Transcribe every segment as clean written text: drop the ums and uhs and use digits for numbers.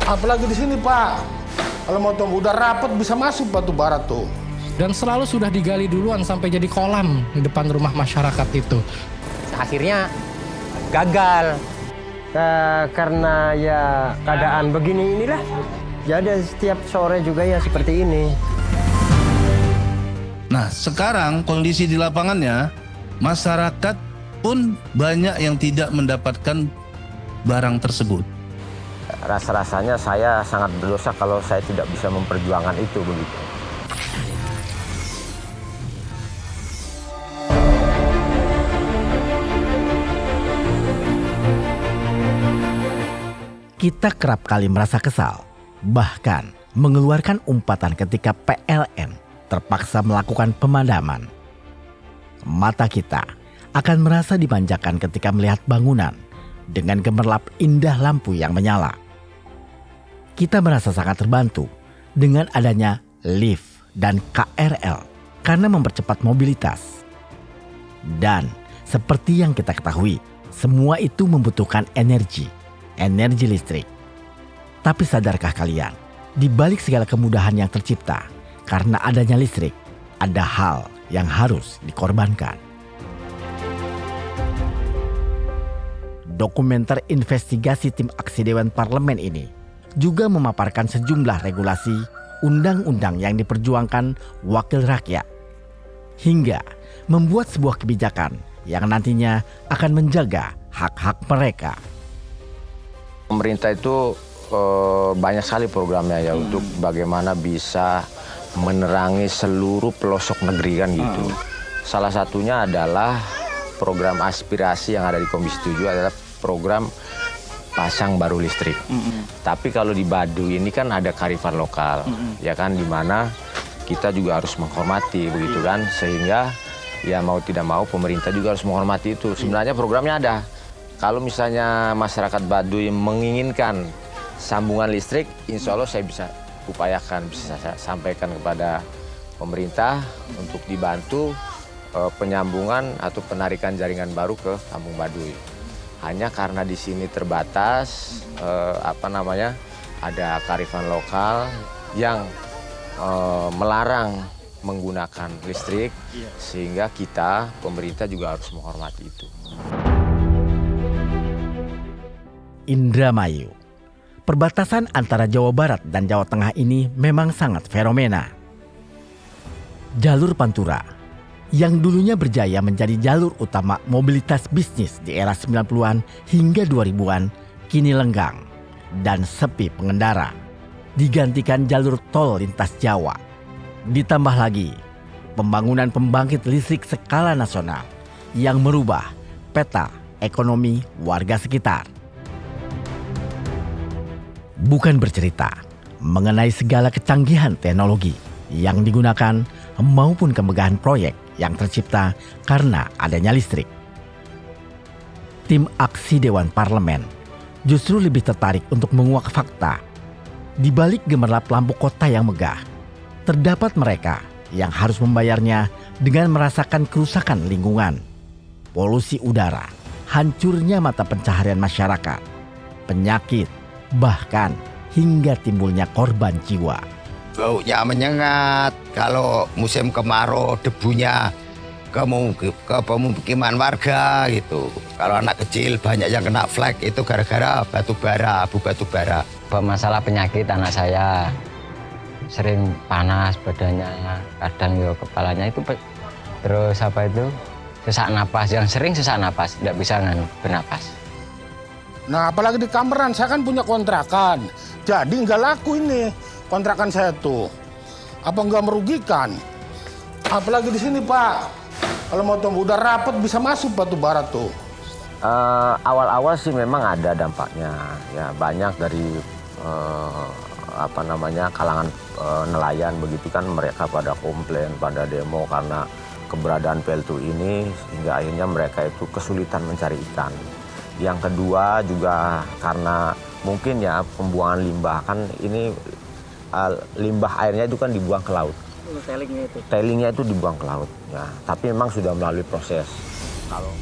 Apalagi di sini, Pak. Kalau mau tunggu udah rapat bisa masuk batu bara tuh. Dan selalu sudah digali duluan sampai jadi kolam di depan rumah masyarakat itu. Akhirnya gagal. Karena ya keadaan begini inilah. Jadi setiap sore juga ya seperti ini. Nah, sekarang kondisi di lapangannya, masyarakat pun banyak yang tidak mendapatkan barang tersebut. Rasa-rasanya saya sangat berdosa kalau saya tidak bisa memperjuangkan itu begitu. Kita kerap kali merasa kesal, bahkan mengeluarkan umpatan ketika PLN terpaksa melakukan pemadaman. Mata kita akan merasa dimanjakan ketika melihat bangunan dengan gemerlap indah lampu yang menyala. Kita merasa sangat terbantu dengan adanya lift dan KRL karena mempercepat mobilitas. Dan seperti yang kita ketahui, semua itu membutuhkan energi listrik. Tapi sadarkah kalian, di balik segala kemudahan yang tercipta, karena adanya listrik, ada hal yang harus dikorbankan. Dokumenter investigasi tim aksi Dewan Parlemen ini juga memaparkan sejumlah regulasi undang-undang yang diperjuangkan wakil rakyat, hingga membuat sebuah kebijakan yang nantinya akan menjaga hak-hak mereka. Pemerintah itu banyak sekali programnya ya untuk bagaimana bisa menerangi seluruh pelosok negeri kan gitu. Salah satunya adalah program aspirasi yang ada di Komisi 7 adalah program pasang baru listrik. Tapi kalau di Baduy ini kan ada kearifan lokal, ya kan, di mana kita juga harus menghormati begitu kan, sehingga ya mau tidak mau pemerintah juga harus menghormati itu. Sebenarnya programnya ada. Kalau misalnya masyarakat Baduy menginginkan sambungan listrik, insya Allah saya bisa upayakan, bisa saya sampaikan kepada pemerintah untuk dibantu penyambungan atau penarikan jaringan baru ke Kampung Baduy. Hanya karena di sini terbatas, ada kearifan lokal yang melarang menggunakan listrik, sehingga kita, pemerintah juga harus menghormati itu. Indramayu. Perbatasan antara Jawa Barat dan Jawa Tengah ini memang sangat fenomena. Jalur Pantura yang dulunya berjaya menjadi jalur utama mobilitas bisnis di era 90-an hingga 2000-an kini lenggang dan sepi pengendara. Digantikan jalur tol lintas Jawa. Ditambah lagi pembangunan pembangkit listrik skala nasional yang merubah peta ekonomi warga sekitar. Bukan bercerita mengenai segala kecanggihan teknologi yang digunakan maupun kemegahan proyek yang tercipta karena adanya listrik. Tim aksi Dewan Parlemen justru lebih tertarik untuk menguak fakta. Di balik gemerlap lampu kota yang megah, terdapat mereka yang harus membayarnya dengan merasakan kerusakan lingkungan, polusi udara, hancurnya mata pencaharian masyarakat, penyakit, bahkan hingga timbulnya korban jiwa. Baunya menyengat, kalau musim kemarau debunya ke pemukiman warga gitu. Kalau anak kecil banyak yang kena flek itu gara-gara batu bara, abu batu bara. Masalah penyakit anak saya sering panas badannya, kadang ya kepalanya itu terus sesak napas, yang sering sesak napas, tidak bisa bernapas. Nah, apalagi di Kameran, saya kan punya kontrakan. Jadi nggak laku ini kontrakan saya tuh. Apa nggak merugikan? Apalagi di sini, Pak. Kalau mau tunggu udah rapat bisa masuk batu bara tuh. Awal-awal sih memang ada dampaknya. Ya banyak dari kalangan nelayan begitu kan, mereka pada komplain, pada demo karena keberadaan PLTU ini, sehingga akhirnya mereka itu kesulitan mencari ikan. Yang kedua juga karena mungkin ya pembuangan limbah, kan ini limbah airnya itu kan dibuang ke laut. Tailingnya itu dibuang ke laut. Ya, tapi memang sudah melalui proses. Kalau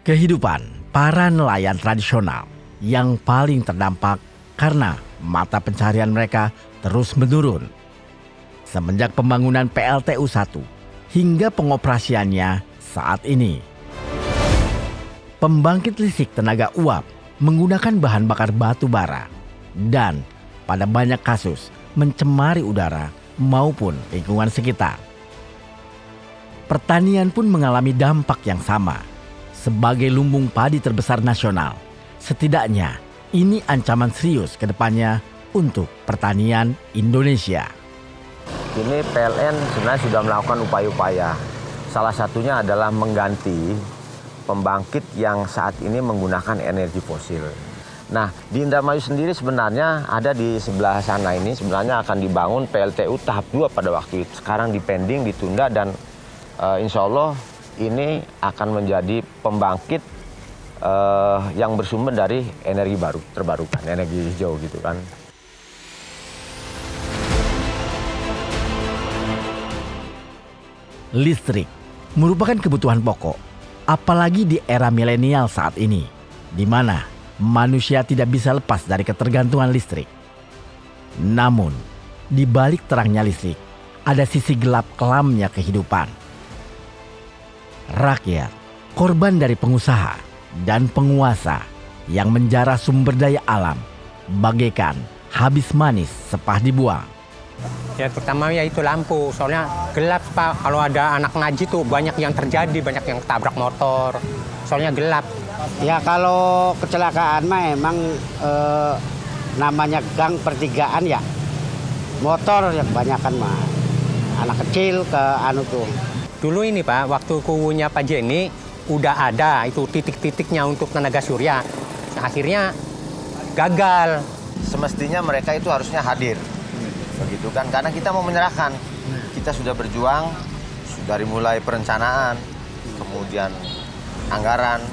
Kehidupan para nelayan tradisional yang paling terdampak karena mata pencaharian mereka terus menurun. Semenjak pembangunan PLTU 1 hingga pengoperasiannya saat ini. Pembangkit listrik tenaga uap menggunakan bahan bakar batu bara dan pada banyak kasus mencemari udara maupun lingkungan sekitar. Pertanian pun mengalami dampak yang sama. Sebagai lumbung padi terbesar nasional, setidaknya ini ancaman serius ke depannya untuk pertanian Indonesia. Ini PLN sebenarnya sudah melakukan upaya-upaya. Salah satunya adalah mengganti pembangkit yang saat ini menggunakan energi fosil. Nah, di Indramayu sendiri sebenarnya ada di sebelah sana ini sebenarnya akan dibangun PLTU tahap 2 pada waktu itu. Sekarang dipending, ditunda dan insya Allah ini akan menjadi pembangkit yang bersumber dari energi baru, terbarukan, energi hijau gitu kan. Listrik merupakan kebutuhan pokok, apalagi di era milenial saat ini, di mana manusia tidak bisa lepas dari ketergantungan listrik. Namun, di balik terangnya listrik, ada sisi gelap kelamnya kehidupan. Rakyat, korban dari pengusaha dan penguasa yang menjara sumber daya alam, bagaikan habis manis sepah dibuang. Ya terutama ya itu lampu, soalnya gelap Pak. Kalau ada anak ngaji tuh banyak yang terjadi, banyak yang tabrak motor, soalnya gelap. Ya kalau kecelakaan mah emang namanya gang pertigaan ya, motor yang kebanyakan mah, anak kecil ke anu tuh. Dulu ini Pak, waktu kubunya Pak Jenny udah ada itu titik-titiknya untuk tenaga surya. Nah, akhirnya gagal. Semestinya mereka itu harusnya hadir. Begitu kan, karena kita mau menyerahkan. Kita sudah berjuang dari mulai perencanaan, kemudian anggaran,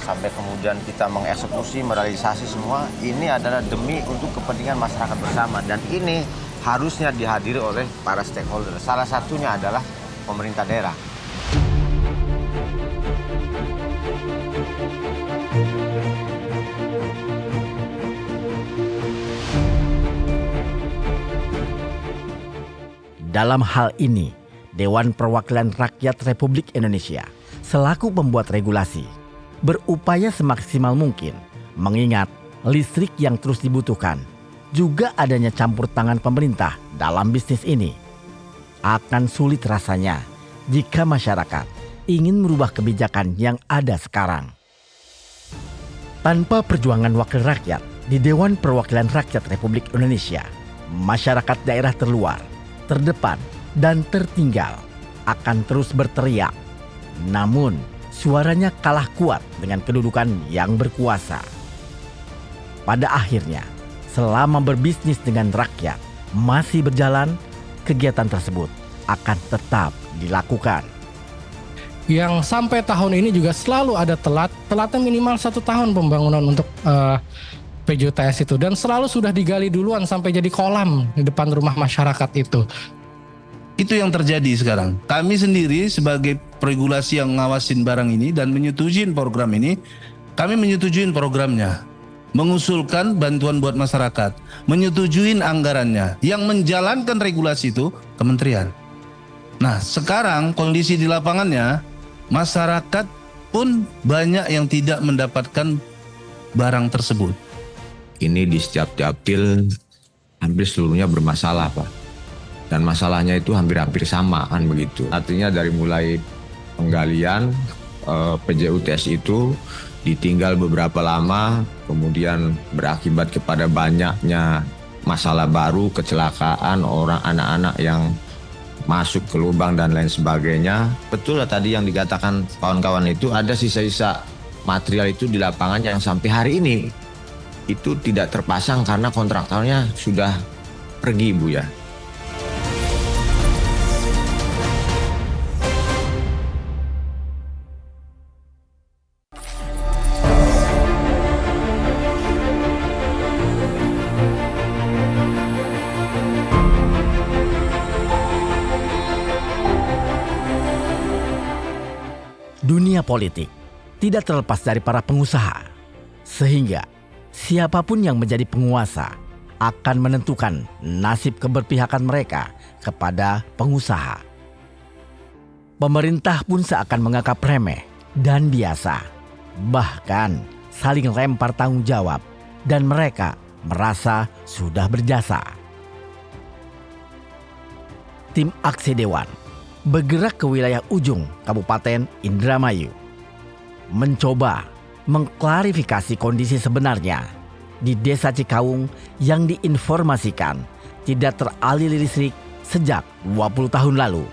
sampai kemudian kita mengeksekusi, merealisasi semua. Ini adalah demi untuk kepentingan masyarakat bersama. Dan ini harusnya dihadiri oleh para stakeholder. Salah satunya adalah pemerintah daerah. Dalam hal ini, Dewan Perwakilan Rakyat Republik Indonesia selaku pembuat regulasi berupaya semaksimal mungkin mengingat listrik yang terus dibutuhkan, juga adanya campur tangan pemerintah dalam bisnis ini. Akan sulit rasanya jika masyarakat ingin merubah kebijakan yang ada sekarang. Tanpa perjuangan wakil rakyat di Dewan Perwakilan Rakyat Republik Indonesia, masyarakat daerah terluar, terdepan, dan tertinggal akan terus berteriak. Namun, suaranya kalah kuat dengan kedudukan yang berkuasa. Pada akhirnya, selama berbisnis dengan rakyat masih berjalan, kegiatan tersebut akan tetap dilakukan. Yang sampai tahun ini juga selalu ada telatnya minimal 1 tahun pembangunan untuk PJUTS itu, dan selalu sudah digali duluan sampai jadi kolam di depan rumah masyarakat itu. Itu yang terjadi sekarang. Kami sendiri sebagai regulasi yang ngawasin barang ini dan menyetujuin program ini, kami menyetujuin programnya, mengusulkan bantuan buat masyarakat, menyetujuin anggarannya, yang menjalankan regulasi itu kementerian. Nah sekarang kondisi di lapangannya, masyarakat pun banyak yang tidak mendapatkan barang tersebut. Ini di setiap dapil hampir seluruhnya bermasalah Pak. Dan masalahnya itu hampir-hampir sama kan begitu. Artinya dari mulai penggalian PJUTS itu ditinggal beberapa lama, kemudian berakibat kepada banyaknya masalah baru, kecelakaan orang, anak-anak yang masuk ke lubang dan lain sebagainya. Betul lah tadi yang dikatakan kawan-kawan itu, ada sisa-sisa material itu di lapangan yang sampai hari ini itu tidak terpasang karena kontraktornya sudah pergi Bu ya. Dunia politik tidak terlepas dari para pengusaha, sehingga siapapun yang menjadi penguasa akan menentukan nasib keberpihakan mereka kepada pengusaha. Pemerintah pun seakan menganggap remeh dan biasa, bahkan saling lempar tanggung jawab, dan mereka merasa sudah berjasa. Tim Aksi Dewan bergerak ke wilayah ujung Kabupaten Indramayu, mencoba mengklarifikasi kondisi sebenarnya di Desa Cikawung yang diinformasikan tidak teraliri listrik sejak 20 tahun lalu.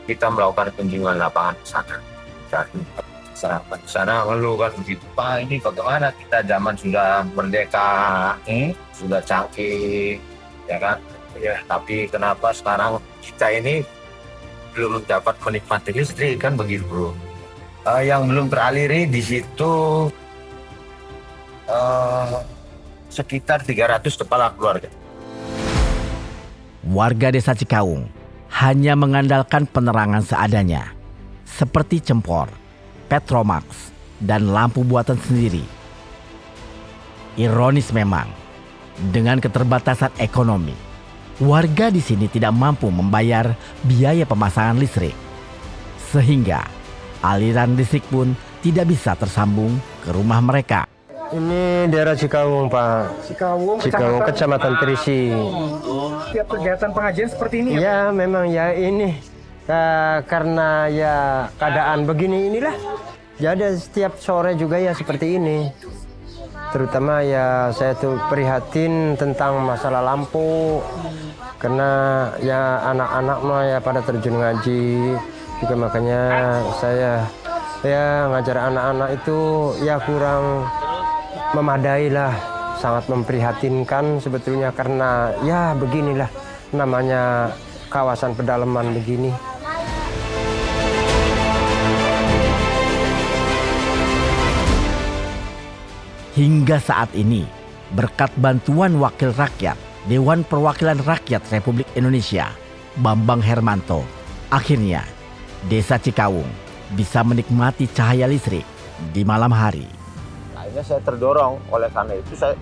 Kita melakukan kunjungan lapangan ke sana. Sarapan di sana lalu kan begitu, Pak, ini bagaimana kita zaman sudah merdeka, sudah canggih, ya kan? Ya, tapi kenapa sekarang kita ini belum dapat menikmati listrik, kan begitu, bro? Yang belum teraliri di situ sekitar 300 kepala keluarga. Warga Desa Cikawung hanya mengandalkan penerangan seadanya, seperti cempor, Petromax, dan lampu buatan sendiri. Ironis memang, dengan keterbatasan ekonomi, warga di sini tidak mampu membayar biaya pemasangan listrik, sehingga aliran listrik pun tidak bisa tersambung ke rumah mereka. Ini daerah Cikawung, Pak. Cikawung, Kecamatan Trisi. Tiap kegiatan pengajian seperti ini Ya, memang ya ini karena ya keadaan begini inilah. Jadi setiap sore juga ya seperti ini. Terutama ya saya tuh prihatin tentang masalah lampu. Karena ya anak-anak mah ya pada terjun ngaji. Juga makanya saya ya ngajar anak-anak itu ya kurang memadai lah, sangat memprihatinkan sebetulnya karena ya beginilah namanya kawasan pedalaman begini. Hingga saat ini, berkat bantuan Wakil Rakyat Dewan Perwakilan Rakyat Republik Indonesia, Bambang Hermanto, akhirnya Desa Cikawung bisa menikmati cahaya listrik di malam hari. Akhirnya saya terdorong, oleh karena itu saya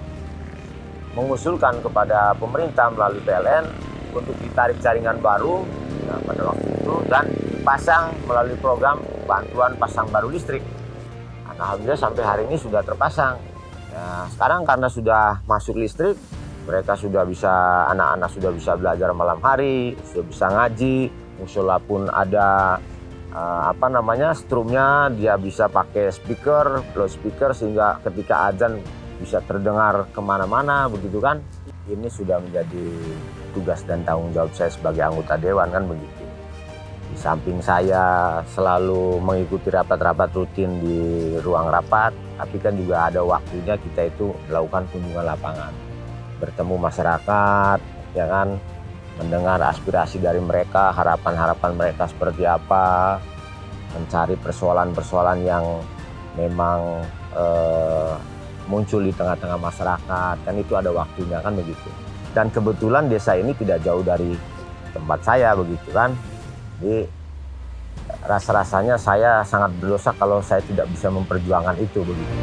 mengusulkan kepada pemerintah melalui PLN untuk ditarik jaringan baru pada waktu itu dan dipasang melalui program bantuan pasang baru listrik. Nah, alhamdulillah sampai hari ini sudah terpasang. Nah, sekarang karena sudah masuk listrik, mereka sudah bisa, anak-anak sudah bisa belajar malam hari, sudah bisa ngaji, musola pun ada strumnya, dia bisa pakai speaker, loudspeaker sehingga ketika azan bisa terdengar kemana-mana, begitu kan. Ini sudah menjadi tugas dan tanggung jawab saya sebagai anggota dewan, kan begitu. Di samping saya selalu mengikuti rapat-rapat rutin di ruang rapat, tapi kan juga ada waktunya kita itu melakukan kunjungan lapangan, bertemu masyarakat, ya kan, mendengar aspirasi dari mereka, harapan-harapan mereka seperti apa, mencari persoalan-persoalan yang memang muncul di tengah-tengah masyarakat, kan itu ada waktunya, kan begitu. Dan kebetulan desa ini tidak jauh dari tempat saya, begitu kan. Jadi rasa-rasanya saya sangat berdosa kalau saya tidak bisa memperjuangkan itu, begitu.